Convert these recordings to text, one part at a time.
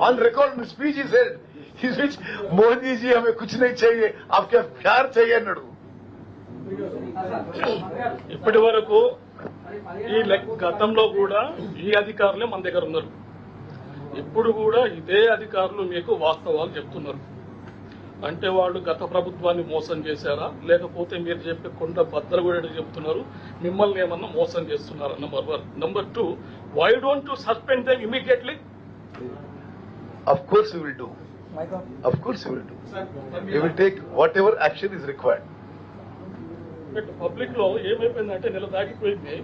On record speech he said Modi ji हमें कुछ नहीं चाहिए आपके प्यार चाहिए అన్నాడు. ఇప్పటి వరకు ఈ గతంలో కూడా ఈ అధికారులే మన దగ్గర ఉన్నారు. ఇప్పుడు కూడా ఇదే అధికారులు మీకు వాస్తవాలు చెప్తున్నారు. అంటే వాళ్ళు గత ప్రభుత్వాన్ని మోసం చేశారా, లేకపోతే మీరు చెప్పే కొండ బద్దలు కూడా చెప్తున్నారు, మిమ్మల్ని ఏమన్నా మోసం చేస్తున్నారా? Number 1. Number 2, why don't to suspend them immediately? Of course we will do. Of course we will do. We will take whatever action is required. Public లో ఏమైపోయిందంటే నెల దాటిపోయింది,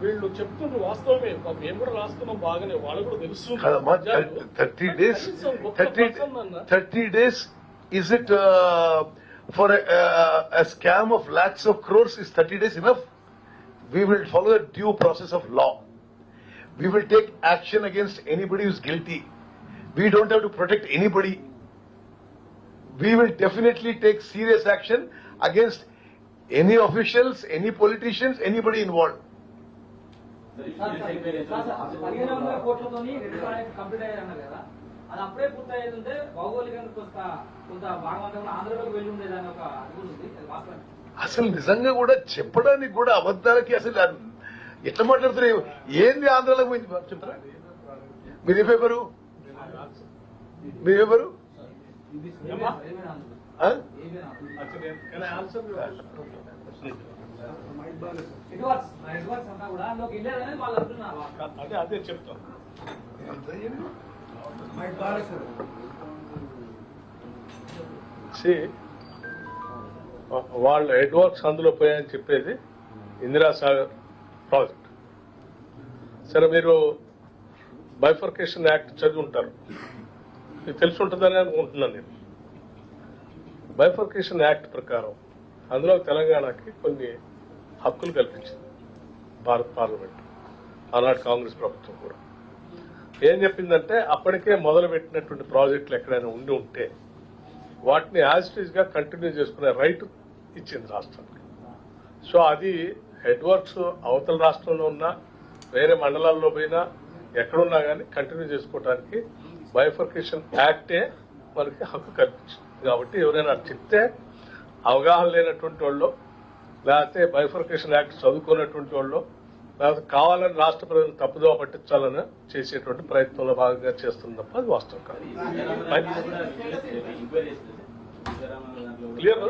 వీళ్ళు చెప్తున్న వాస్తవమే, మేము కూడా రాస్తున్నాం బాగానే, వాళ్ళు కూడా తెలుసు. 30 days is it for a scam of lakhs of crores? Is 30 days enough? We will follow the due process of law. We will take action against anybody who is guilty. We don't have to protect anybody. We will definitely take serious action against any officials, any politicians, anybody involved. అసలు నిజంగా కూడా చెప్పడానికి కూడా అబద్ధాలకి అసలు ఎట్లా మాట్లాడుతున్నారు? ఏంది ఆంధ్రాలకు పోయింది చెప్తారా? మీరే పేపరు అదే చెప్తాం. వాళ్ళ హెడ్ వర్క్స్ అందులో పోయాయని చెప్పేది ఇందిరాసాగర్ ప్రాజెక్ట్. సరే, మీరు బైఫర్కేషన్ యాక్ట్ చదివి ఉంటారు, మీకు తెలిసి ఉంటుందని అనుకుంటున్నాను నేను. బైఫర్కేషన్ యాక్ట్ ప్రకారం అందులో తెలంగాణకి కొన్ని హక్కులు కల్పించింది భారత పార్లమెంట్, ఆనాడు కాంగ్రెస్ ప్రభుత్వం కూడా. ఏం చెప్పిందంటే, అప్పటికే మొదలు పెట్టినటువంటి ప్రాజెక్టులు ఎక్కడైనా ఉండి ఉంటే వాటిని యాజ్ ఇట్ ఈజ్ గా కంటిన్యూ చేసుకునే రైట్ ఇచ్చింది రాష్ట్రానికి. సో అది హెడ్ వర్క్స్ అవతల రాష్ట్రంలో ఉన్నా, వేరే మండలాల్లో పోయినా, ఎక్కడున్నా కానీ కంటిన్యూ చేసుకోవడానికి బైఫర్కేషన్ యాక్టే మనకి హక్కు కల్పించింది. కాబట్టి ఎవరైనా చెప్తే అవగాహన లేనటువంటి వాళ్ళు, లేకపోతే బైఫర్కేషన్ యాక్ట్ చదువుకున్నటువంటి వాళ్ళు, లేకపోతే కావాలని రాష్ట్ర ప్రజలను తప్పుదోవ పట్టించాలని చేసేటువంటి ప్రయత్నంలో భాగంగా చేస్తుంది తప్ప అది వాస్తవం కాదు. క్లియర్?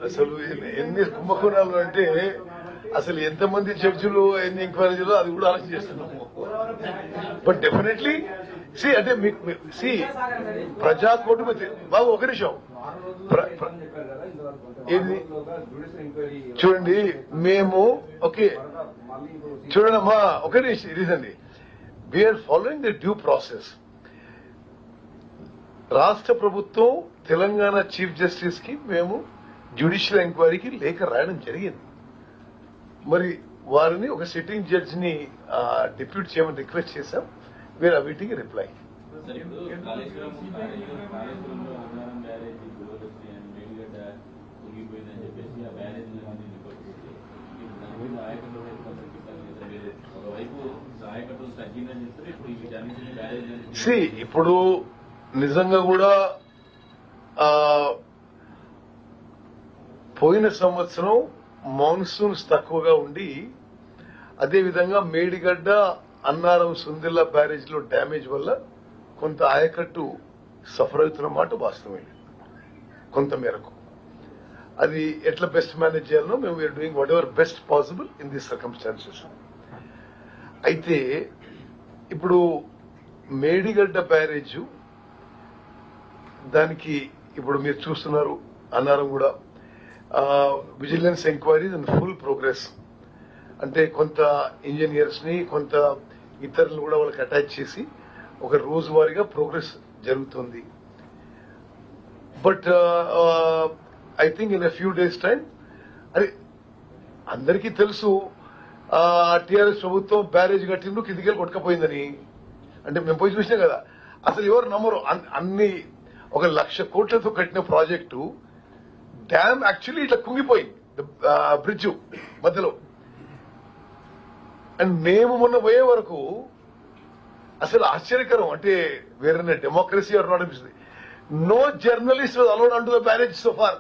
అసలు ఎన్ని కుంభకోణాలు అంటే అసలు ఎంతమంది జడ్జిలు, ఎన్ని ఎంక్వైరీలు, అది కూడా ఆలోచన చేస్తున్నాము. బట్ డెఫినెట్లీ అంటే ప్రజాకోటి బాబు ఒక నిమిషం చూడండి, మేము ఓకే చూడండి అమ్మా, ఒక నిమిషం రీజండి. We are following the due process. రాష్ట్ర ప్రభుత్వం తెలంగాణ చీఫ్ జస్టిస్ కి మేము జ్యుడిషియల్ ఎంక్వైరీకి లేఖ రాయడం జరిగింది. మరి వారిని ఒక సిట్టింగ్ జడ్జి ని డిప్యూట్ చేయమని రిక్వెస్ట్ చేశాం. We are awaiting reply. ఇప్పుడు నిజంగా కూడా పోయిన సంవత్సరం మాన్సూన్స్ తక్కువగా ఉండి, అదేవిధంగా మేడిగడ్డ, అన్నారం, సుందిల్లా బ్యారేజ్ లో డ్యామేజ్ వల్ల కొంత ఆయకట్టు సఫర్ అవుతున్న మాట వాస్తవమే. కొంత మేరకు అది ఎట్లా బెస్ట్ మేనేజ్ చేయాలనో మేము we are doing whatever best possible in these circumstances. అయితే ఇప్పుడు మేడిగడ్డ బ్యారేజ్ దానికి ఇప్పుడు మీరు చూస్తున్నారు, అన్నారం కూడా vigilance enquiries and full progress. అంటే కొంత ఇంజనీర్స్ ని, కొంత ఇతరులను కూడా వాళ్ళకి అటాచ్ చేసి ఒక రోజువారీగా ప్రోగ్రెస్ జరుగుతుంది. But I think in a few days time, అది అందరికీ తెలుసు, టీఆర్ఎస్ ప్రభుత్వం బ్యారేజ్ కట్టిండు, కిందికెళ్ళి కొట్టుకపోయిందని. అంటే మేము పోయి చూసినాం కదా, అసలు ఎవరు నమ్మరు. అన్ని 1,00,000 కోట్లతో కట్టిన ప్రాజెక్టు డ్యామ్ యాక్చువల్లీ ఇట్లా కుంగిపోయింది, బ్రిడ్జ్ మధ్యలో. అండ్ మేము మొన్న పోయే వరకు అసలు ఆశ్చర్యకరం. అంటే వేరే డెమోక్రసీ ఎవరు అనిపిస్తుంది. నో జర్నలిస్ట్ అలౌడ్ అంటూ ద బ్యారేజ్ సో ఫార్.